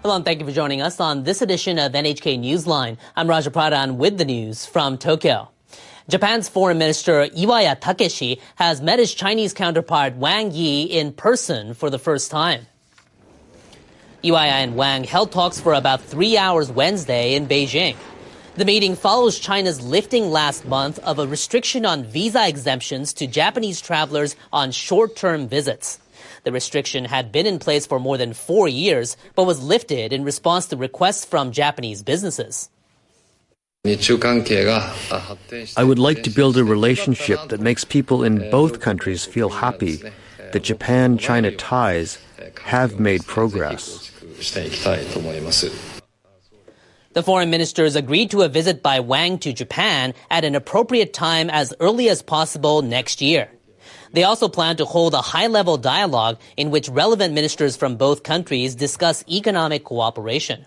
Hello and thank you for joining us on this edition of NHK Newsline. I'm Raja Pradhan with the news from Tokyo. Japan's Foreign Minister Iwaya Takeshi has met his Chinese counterpart Wang Yi in person for the first time. Iwaya and Wang held talks for about 3 hours Wednesday in Beijing. The meeting follows China's lifting last month of a restriction on visa exemptions to Japanese travelers on short-term visits. The restriction had been in place for more than 4 years, but was lifted in response to requests from Japanese businesses. I would like to build a relationship that makes people in both countries feel happy that Japan-China ties have made progress. The foreign ministers agreed to a visit by Wang to Japan at an appropriate time as early as possible next year. They also plan to hold a high-level dialogue in which relevant ministers from both countries discuss economic cooperation.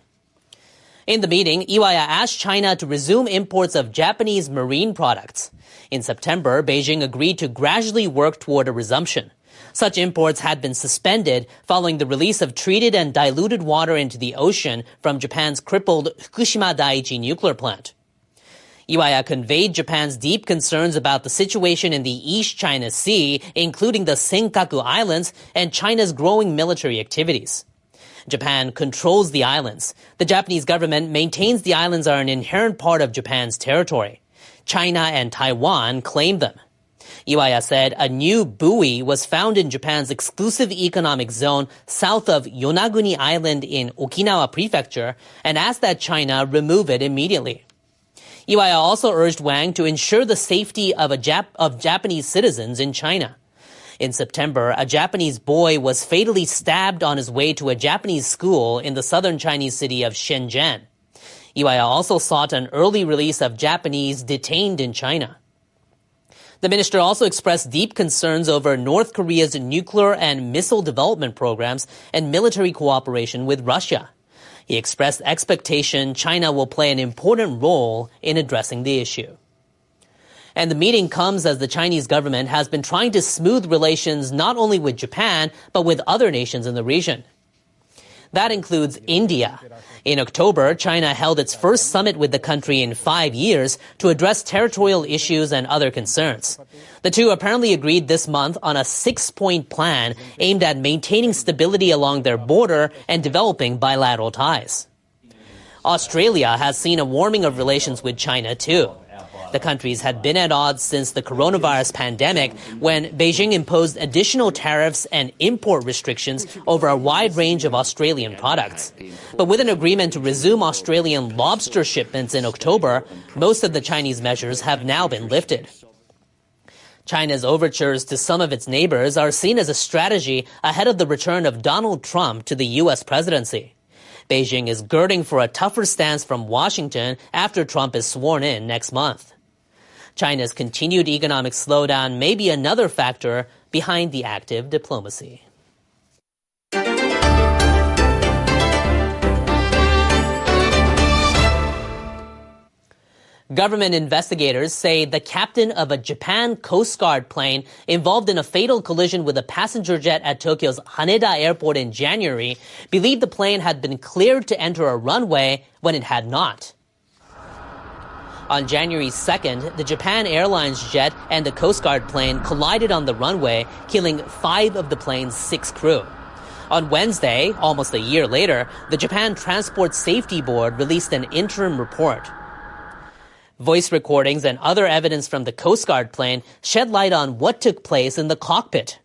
In the meeting, Iwaya asked China to resume imports of Japanese marine products. In September, Beijing agreed to gradually work toward a resumption. Such imports had been suspended following the release of treated and diluted water into the ocean from Japan's crippled Fukushima Daiichi nuclear plant. Iwaya conveyed Japan's deep concerns about the situation in the East China Sea, including the Senkaku Islands, and China's growing military activities. Japan controls the islands. The Japanese government maintains the islands are an inherent part of Japan's territory. China and Taiwan claim them. Iwaya said a new buoy was found in Japan's exclusive economic zone south of Yonaguni Island in Okinawa Prefecture and asked that China remove it immediately. Iwaya also urged Wang to ensure the safety of Japanese citizens in China. In September, a Japanese boy was fatally stabbed on his way to a Japanese school in the southern Chinese city of Shenzhen. Iwaya also sought an early release of Japanese detained in China. The minister also expressed deep concerns over North Korea's nuclear and missile development programs and military cooperation with Russia. He expressed expectation China will play an important role in addressing the issue. And the meeting comes as the Chinese government has been trying to smooth relations not only with Japan, but with other nations in the region. That includes India. In October, China held its first summit with the country in 5 years to address territorial issues and other concerns. The two apparently agreed this month on a 6-point plan aimed at maintaining stability along their border and developing bilateral ties. Australia has seen a warming of relations with China, too. The countries had been at odds since the coronavirus pandemic when Beijing imposed additional tariffs and import restrictions over a wide range of Australian products. But with an agreement to resume Australian lobster shipments in October, most of the Chinese measures have now been lifted. China's overtures to some of its neighbors are seen as a strategy ahead of the return of Donald Trump to the U.S. presidency. Beijing is girding for a tougher stance from Washington after Trump is sworn in next month. China's continued economic slowdown may be another factor behind the active diplomacy. Government investigators say the captain of a Japan Coast Guard plane involved in a fatal collision with a passenger jet at Tokyo's Haneda Airport in January believed the plane had been cleared to enter a runway when it had not. On January 2nd, the Japan Airlines jet and the Coast Guard plane collided on the runway, killing 5 of the plane's 6 crew. On Wednesday, almost a year later, the Japan Transport Safety Board released an interim report. Voice recordings and other evidence from the Coast Guard plane shed light on what took place in the cockpit.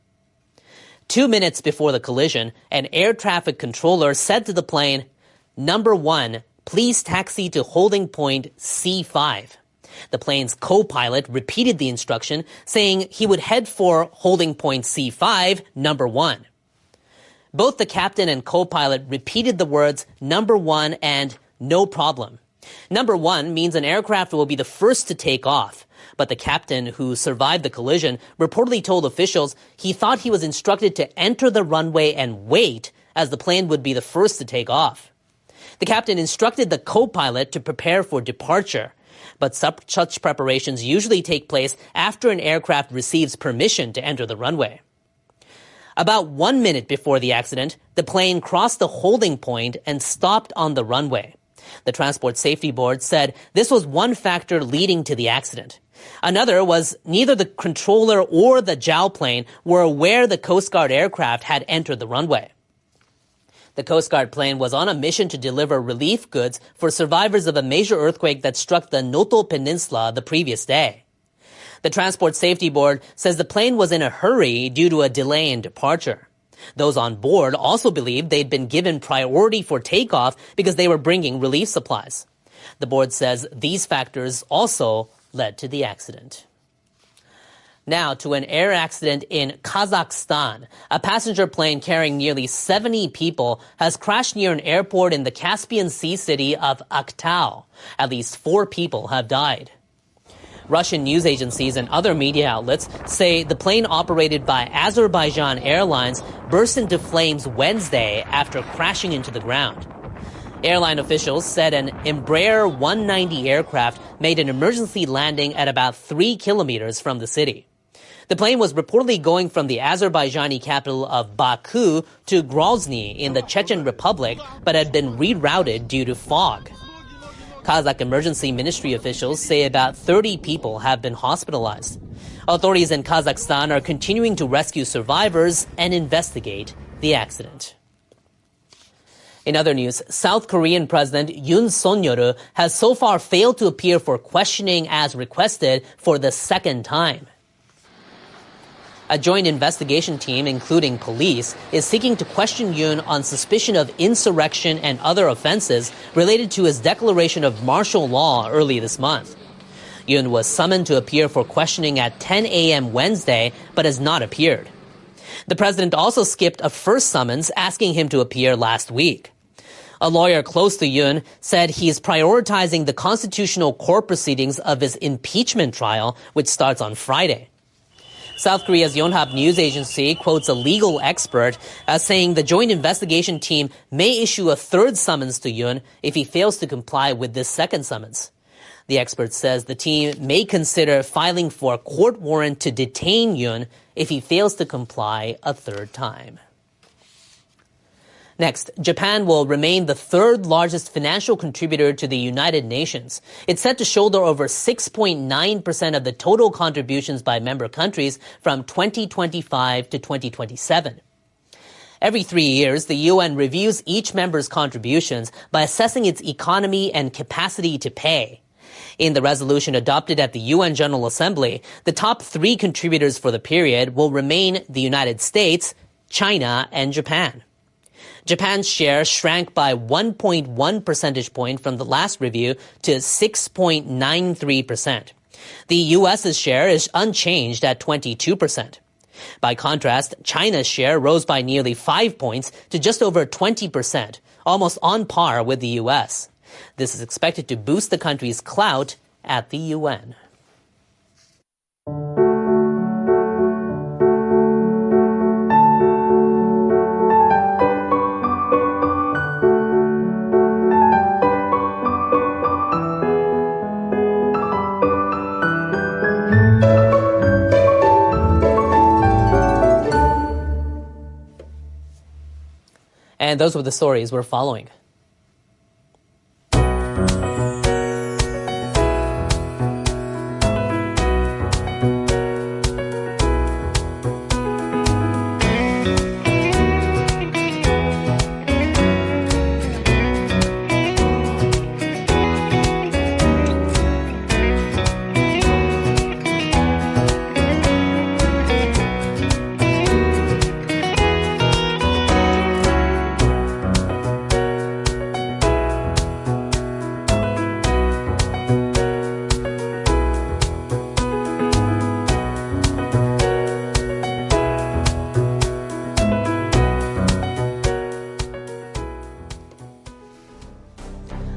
2 minutes before the collision, an air traffic controller said to the plane, "Number 1, please taxi to holding point C5. The plane's co-pilot repeated the instruction, saying he would head for holding point C5, number 1. Both the captain and co-pilot repeated the words number 1 and no problem. Number 1 means an aircraft will be the first to take off, but the captain who survived the collision reportedly told officials he thought he was instructed to enter the runway and wait as the plane would be the first to take off. The captain instructed the co-pilot to prepare for departure, but such preparations usually take place after an aircraft receives permission to enter the runway. About 1 minute before the accident, the plane crossed the holding point and stopped on the runway. The Transport Safety Board said this was one factor leading to the accident. Another was neither the controller or the JAL plane were aware the Coast Guard aircraft had entered the runway. The Coast Guard plane was on a mission to deliver relief goods for survivors of a major earthquake that struck the Noto Peninsula the previous day. The Transport Safety Board says the plane was in a hurry due to a delay in departure. Those on board also believed they'd been given priority for takeoff because they were bringing relief supplies. The board says these factors also led to the accident. Now to an air accident in Kazakhstan. A passenger plane carrying nearly 70 people has crashed near an airport in the Caspian Sea city of Aktau. At least 4 people have died. Russian news agencies and other media outlets say the plane operated by Azerbaijan Airlines burst into flames Wednesday after crashing into the ground. Airline officials said an Embraer 190 aircraft made an emergency landing at about 3 kilometers from the city. The plane was reportedly going from the Azerbaijani capital of Baku to Grozny in the Chechen Republic, but had been rerouted due to fog. Kazakh emergency ministry officials say about 30 people have been hospitalized. Authorities in Kazakhstan are continuing to rescue survivors and investigate the accident. In other news, South Korean President Yoon Suk-yeol has so far failed to appear for questioning as requested for the second time. A joint investigation team, including police, is seeking to question Yoon on suspicion of insurrection and other offenses related to his declaration of martial law early this month. Yoon was summoned to appear for questioning at 10 a.m. Wednesday, but has not appeared. The president also skipped a first summons asking him to appear last week. A lawyer close to Yoon said he is prioritizing the constitutional court proceedings of his impeachment trial, which starts on Friday. South Korea's Yonhap news agency quotes a legal expert as saying the joint investigation team may issue a third summons to Yoon if he fails to comply with this second summons. The expert says the team may consider filing for a court warrant to detain Yoon if he fails to comply a third time. Next, Japan will remain the third largest financial contributor to the United Nations. It's set to shoulder over 6.9% of the total contributions by member countries from 2025 to 2027. Every 3 years, the UN reviews each member's contributions by assessing its economy and capacity to pay. In the resolution adopted at the UN General Assembly, the top 3 contributors for the period will remain the United States, China, and Japan. Japan's share shrank by 1.1 percentage point from the last review to 6.93%. The U.S.'s share is unchanged at 22%. By contrast, China's share rose by nearly 5 points to just over 20%, almost on par with the U.S. This is expected to boost the country's clout at the UN. And those were the stories we're following.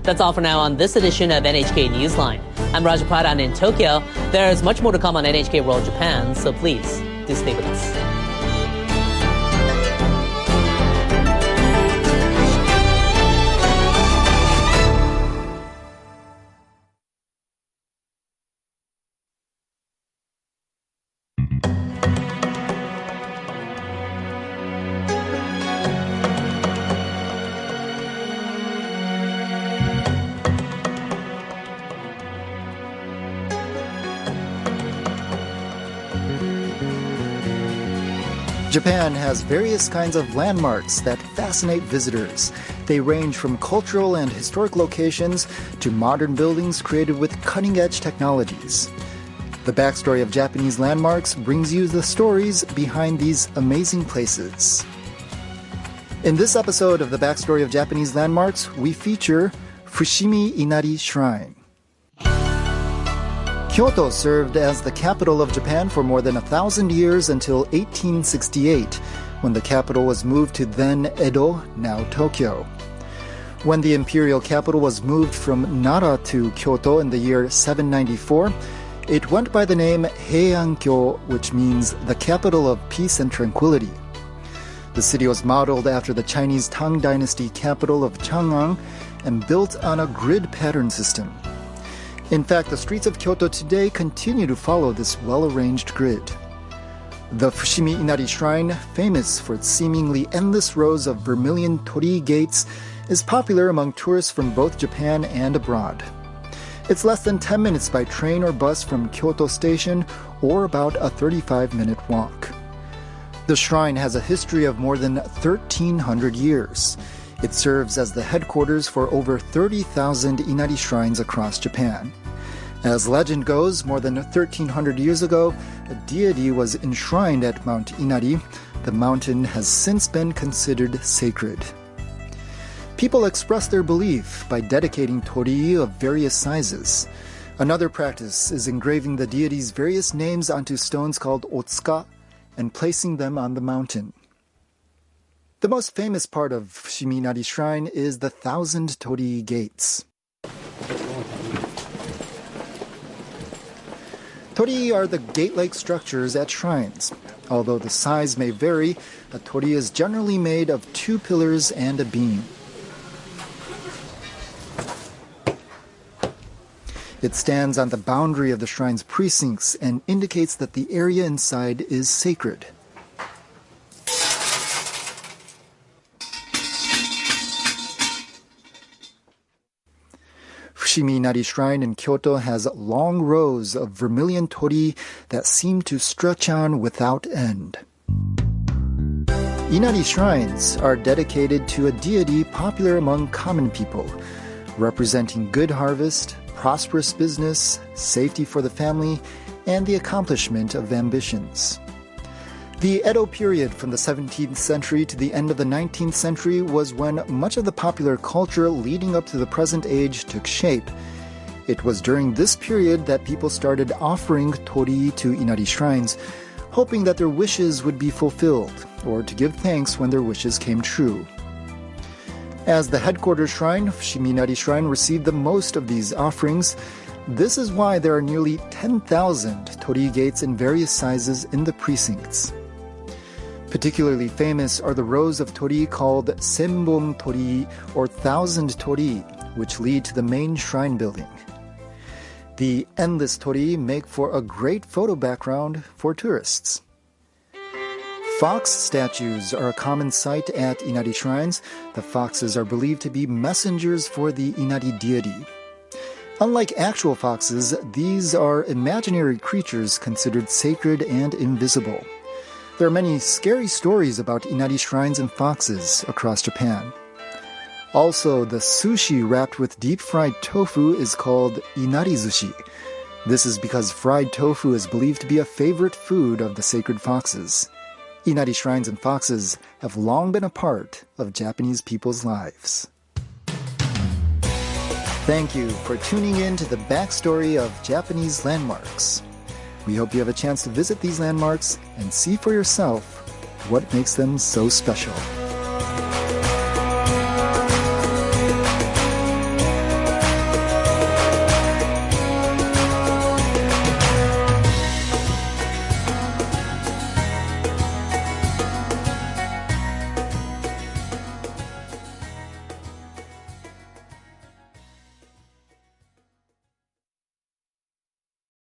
That's all for now on this edition of NHK Newsline. I'm Raja Pradhan in Tokyo. There's much more to come on NHK World Japan, so please do stay with us. Japan has various kinds of landmarks that fascinate visitors. They range from cultural and historic locations to modern buildings created with cutting-edge technologies. The backstory of Japanese landmarks brings you the stories behind these amazing places. In this episode of the Backstory of Japanese Landmarks, we feature Fushimi Inari Shrine. Kyoto served as the capital of Japan for more than 1,000 years until 1868, when the capital was moved to then Edo, now Tokyo. When the imperial capital was moved from Nara to Kyoto in the year 794, it went by the name Heian-kyo, which means the capital of peace and tranquility. The city was modeled after the Chinese Tang Dynasty capital of Chang'an and built on a grid pattern system. In fact, the streets of Kyoto today continue to follow this well-arranged grid. The Fushimi Inari Shrine, famous for its seemingly endless rows of vermilion torii gates, is popular among tourists from both Japan and abroad. It's less than 10 minutes by train or bus from Kyoto Station, or about a 35-minute walk. The shrine has a history of more than 1,300 years. It serves as the headquarters for over 30,000 Inari shrines across Japan. As legend goes, more than 1,300 years ago, a deity was enshrined at Mount Inari. The mountain has since been considered sacred. People express their belief by dedicating torii of various sizes. Another practice is engraving the deity's various names onto stones called otsuka and placing them on the mountain. The most famous part of Fushimi Inari Shrine is the 1,000 torii gates. Torii are the gate-like structures at shrines. Although the size may vary, a torii is generally made of 2 pillars and a beam. It stands on the boundary of the shrine's precincts and indicates that the area inside is sacred. Fushimi Inari Shrine in Kyoto has long rows of vermilion torii that seem to stretch on without end. Inari shrines are dedicated to a deity popular among common people, representing good harvest, prosperous business, safety for the family, and the accomplishment of ambitions. The Edo period from the 17th century to the end of the 19th century was when much of the popular culture leading up to the present age took shape. It was during this period that people started offering torii to Inari shrines, hoping that their wishes would be fulfilled, or to give thanks when their wishes came true. As the headquarters shrine, Fushimi Inari Shrine received the most of these offerings. This is why there are nearly 10,000 torii gates in various sizes in the precincts. Particularly famous are the rows of torii called senbon torii, or 1,000 torii, which lead to the main shrine building. The endless torii make for a great photo background for tourists. Fox statues are a common sight at Inari shrines. The foxes are believed to be messengers for the Inari deity. Unlike actual foxes, these are imaginary creatures considered sacred and invisible. There are many scary stories about Inari shrines and foxes across Japan. Also, the sushi wrapped with deep-fried tofu is called inari-zushi. This is because fried tofu is believed to be a favorite food of the sacred foxes. Inari shrines and foxes have long been a part of Japanese people's lives. Thank you for tuning in to the backstory of Japanese landmarks. We hope you have a chance to visit these landmarks and see for yourself what makes them so special.